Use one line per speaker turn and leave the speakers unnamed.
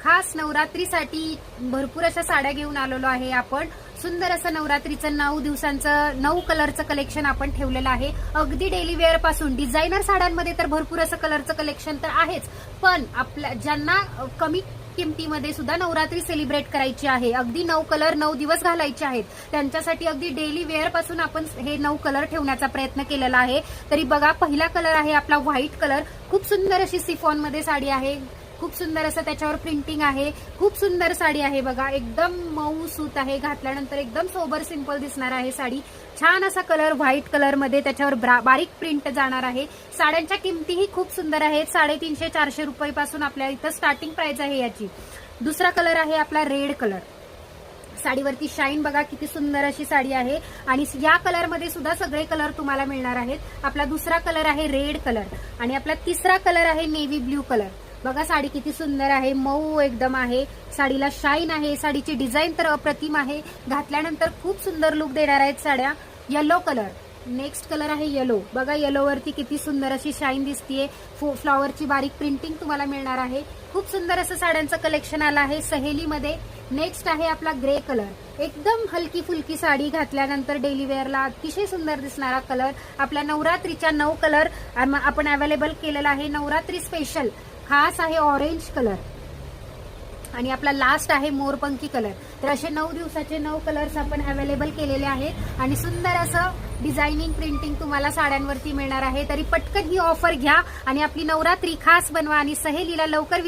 खास नवरात्रीसाठी भरपूर अशा साड्या घेऊन आलेलो आहे आपण. सुंदर असं नवरात्रीचं 9 दिवसांचं 9 कलरचं कलेक्शन आपण ठेवलेलं आहे. अगदी डेली वेअर पासून डिझायनर साड्यांमध्ये तर भरपूर असं कलरचं कलेक्शन तर आहेच, पण आपल्या ज्यांना कमी किमतीमध्ये सुद्धा नवरात्री सेलिब्रेट करायची आहे, अगदी 9 कलर 9 दिवस घालायचे आहेत, त्यांच्यासाठी अगदी डेली वेअर पासून आपण हे 9 कलर ठेवण्याचा प्रयत्न केलेला आहे. तरी बघा, पहिला कलर आहे आपला व्हाईट कलर. खूप सुंदर अशी सिफॉन मध्ये साडी आहे, खूप सुंदर असं त्याच्यावर प्रिंटिंग आहे. खूप सुंदर साडी आहे बघा, एकदम मऊ सूत आहे, घातल्यानंतर एकदम सोबर सिंपल दिसणार आहे साडी. छान असा कलर व्हाईट कलर मध्ये, त्याच्यावर बारीक प्रिंट जाणार आहे. साड्यांच्या किमतीही खूप सुंदर आहेत. 350-400 रुपयापासून आपल्या इथं स्टार्टिंग प्राइस आहे याची. दुसरा कलर आहे आपला रेड कलर. साडीवरती शाईन बघा, किती सुंदर अशी साडी आहे आणि या कलरमध्ये सुद्धा सगळे कलर तुम्हाला मिळणार आहेत. आपला दुसरा कलर आहे रेड कलर आणि आपला तिसरा कलर आहे नेव्ही ब्ल्यू कलर. बघा साडी किती सुंदर आहे, मऊ एकदम आहे, साडीला शाईन आहे, साडीची डिझाईन तर अप्रतिम आहे, घातल्यानंतर खूप सुंदर लुक देणार आहेत साड्या. येलो कलर, नेक्स्ट कलर आहे येलो. बघा येलोवरती किती सुंदर अशी शाईन दिसतीये, फ्लॉवरची बारीक प्रिंटिंग तुम्हाला मिळणार आहे. खूप सुंदर असं साड्यांचं कलेक्शन आलं आहे सहेलीमध्ये. नेक्स्ट आहे आपला ग्रे कलर. एकदम हलकी फुलकी साडी, घातल्यानंतर डेली वेअरला अतिशय सुंदर दिसणारा कलर. आपल्या नवरात्रीच्या 9 कलर आपण अवेलेबल केलेला आहे. नवरात्री स्पेशल खास आहे ऑरेंज कलर आणि आपला लास्ट आहे मोरपंखी कलर. तर असे 9 दिवसाचे 9 कलर्स आपण अवेलेबल केलेले आहेत आणि सुंदर असं डिझायनिंग प्रिंटिंग तुम्हाला साड्यांवरती मिळणार आहे. तरी पटकन ही ऑफर घ्या आणि आपली नवरात्री खास बनवा आणि सहेलीला लवकर